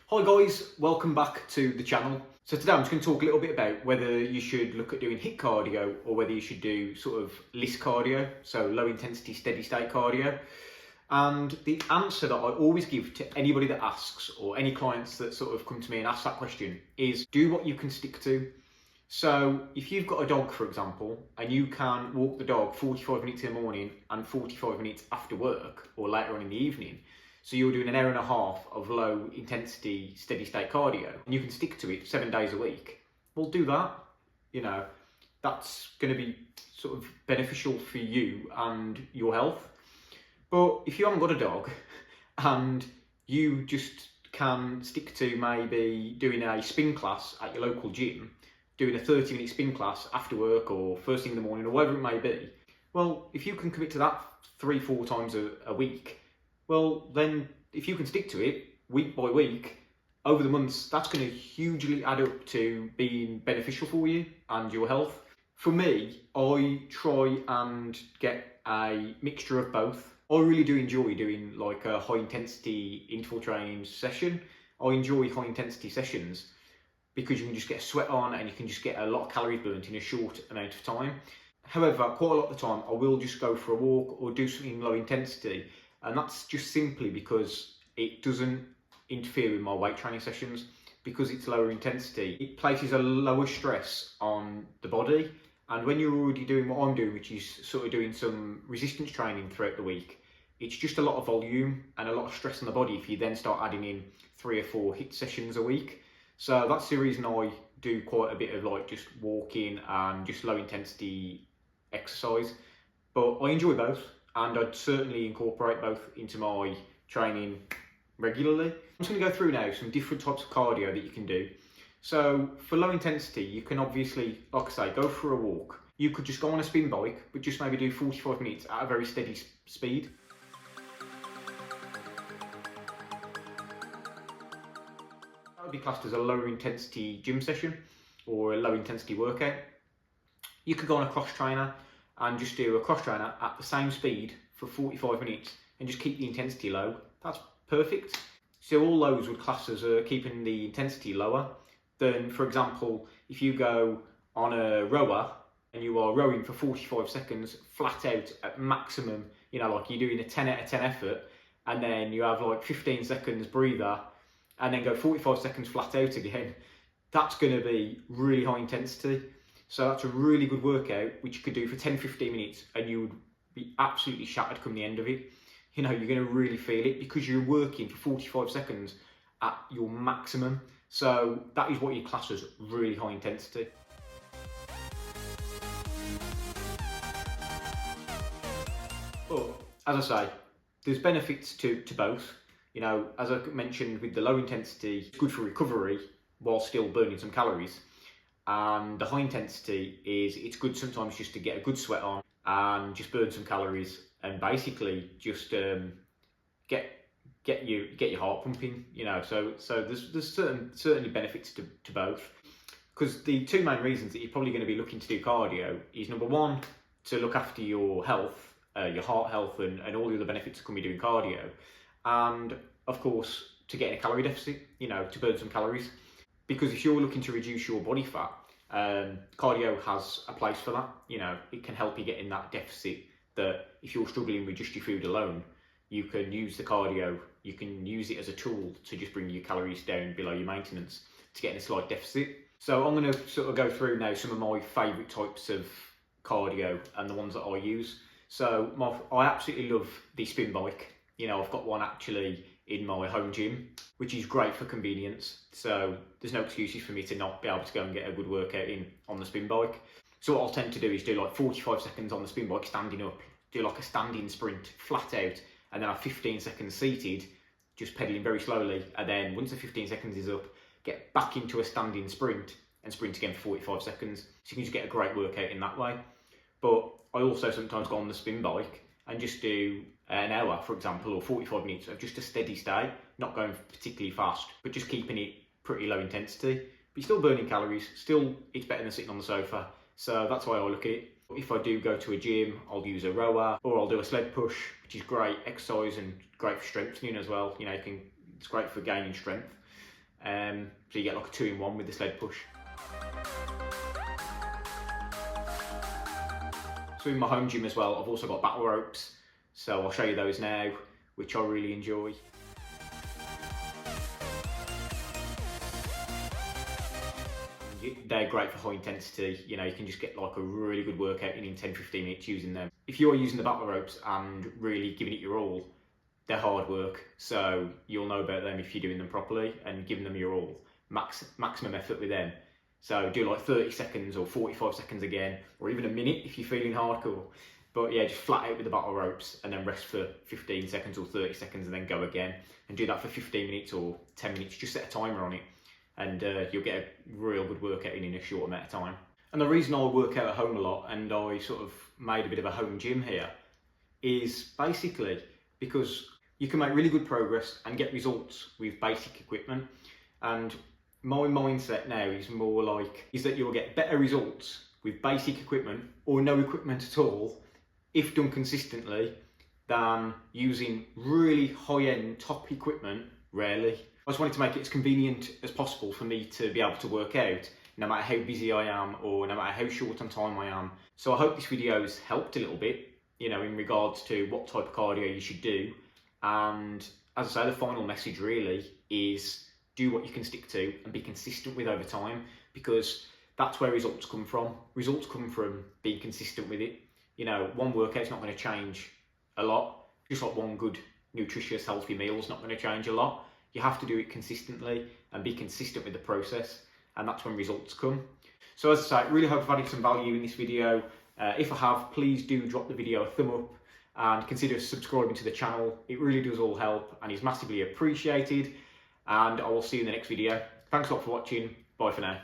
Hi guys, welcome back to the channel. So today I'm just going to talk a little bit about whether you should look at doing HIIT cardio or whether you should do sort of LISS cardio, so low intensity steady state cardio. And the answer that I always give to anybody that asks, or any clients that sort of come to me and ask that question, is do what you can stick to. So if you've got a dog, for example, and you can walk the dog 45 minutes in the morning and 45 minutes after work or later on in the evening, so you're doing an hour and a half of low intensity steady state cardio and you can stick to it 7 days a week, well, do that. You know, that's going to be sort of beneficial for you and your health. But if you haven't got a dog and you just can stick to maybe doing a spin class at your local gym, doing a 30-minute spin class after work or first thing in the morning or whatever it may be, well, if you can commit to that 3-4 times a week, well, then if you can stick to it week by week over the months, that's going to hugely add up to being beneficial for you and your health. For me, I try and get a mixture of both. I really do enjoy doing like a high intensity interval training session. I enjoy high intensity sessions because you can just get a sweat on and you can just get a lot of calories burnt in a short amount of time. However, quite a lot of the time I will just go for a walk or do something low intensity, and that's just simply because it doesn't interfere with my weight training sessions. Because it's lower intensity, it places a lower stress on the body, and when you're already doing what I'm doing, which is sort of doing some resistance training throughout the week, it's just a lot of volume and a lot of stress on the body if you then start adding in 3 or 4 HIIT sessions a week. So that's the reason I do quite a bit of like just walking and just low intensity exercise. But I enjoy both, and I'd certainly incorporate both into my training regularly. I'm just going to go through now some different types of cardio that you can do. So for low intensity, you can obviously, like I say, go for a walk. You could just go on a spin bike, but just maybe do 45 minutes at a very steady speed. That would be classed as a lower intensity gym session or a low intensity workout. You could go on a cross trainer and just do a cross trainer at the same speed for 45 minutes and just keep the intensity low. That's perfect. So all those would class as keeping the intensity lower than, for example, if you go on a rower and you are rowing for 45 seconds flat out at maximum, you know, like you're doing a 10 out of 10 effort, and then you have like 15 seconds breather and then go 45 seconds flat out again. That's going to be really high intensity. So that's a really good workout which you could do for 10-15 minutes and you would be absolutely shattered come the end of it. You know, you're going to really feel it because you're working for 45 seconds at your maximum. So that is what you class as really high intensity. But as I say, there's benefits to both. You know, as I mentioned with the low intensity, it's good for recovery while still burning some calories. And the high intensity it's good sometimes just to get a good sweat on and just burn some calories and basically just get your heart pumping. You know, so there's certainly benefits to both, because the two main reasons that you're probably going to be looking to do cardio is, number one, to look after your health, your heart health, and all the other benefits that come with doing cardio, and of course to get in a calorie deficit. You know, to burn some calories. Because if you're looking to reduce your body fat, cardio has a place for that. You know, it can help you get in that deficit that if you're struggling with just your food alone, you can use the cardio, you can use it as a tool to just bring your calories down below your maintenance to get in a slight deficit. So I'm going to sort of go through now some of my favourite types of cardio and the ones that I use. So I absolutely love the spin bike. You know, I've got one actually in my home gym, which is great for convenience. So there's no excuses for me to not be able to go and get a good workout in on the spin bike. So what I'll tend to do is do like 45 seconds on the spin bike standing up, do like a standing sprint flat out, and then have 15 seconds seated, just pedaling very slowly. And then once the 15 seconds is up, get back into a standing sprint and sprint again for 45 seconds. So you can just get a great workout in that way. But I also sometimes go on the spin bike and just do an hour, for example, or 45 minutes of just a steady state, not going particularly fast, but just keeping it pretty low intensity. But you're still burning calories, still it's better than sitting on the sofa. So that's why I look at it. If I do go to a gym, I'll use a rower or I'll do a sled push, which is great exercise and great for strengthening as well. You know, it's great for gaining strength. So you get like a 2-in-1 with the sled push. So in my home gym as well, I've also got battle ropes. So I'll show you those now, which I really enjoy. They're great for high intensity. You know, you can just get like a really good workout in 10-15 minutes using them. If you're using the battle ropes and really giving it your all, they're hard work. So you'll know about them if you're doing them properly and giving them your all. Maximum effort with them. So do like 30 seconds or 45 seconds again, or even a minute if you're feeling hardcore. But yeah, just flat out with the battle ropes and then rest for 15 seconds or 30 seconds and then go again. And do that for 15 minutes or 10 minutes. Just set a timer on it and you'll get a real good workout in a short amount of time. And the reason I work out at home a lot and I sort of made a bit of a home gym here is basically because you can make really good progress and get results with basic equipment. And my mindset now is more like, is that you'll get better results with basic equipment or no equipment at all, if done consistently, than using really high-end top equipment rarely. I just wanted to make it as convenient as possible for me to be able to work out, no matter how busy I am or no matter how short on time I am. So I hope this video has helped a little bit, you know, in regards to what type of cardio you should do. And as I say, the final message really is do what you can stick to and be consistent with over time, because that's where results come from. Results come from being consistent with it. You know, one workout's not going to change a lot, just like one good, nutritious, healthy meal is not going to change a lot. You have to do it consistently and be consistent with the process, and that's when results come. So as I say, really hope I've added some value in this video. If I have, please do drop the video a thumb up and consider subscribing to the channel. It really does all help and is massively appreciated. And I will see you in the next video. Thanks a lot for watching. Bye for now.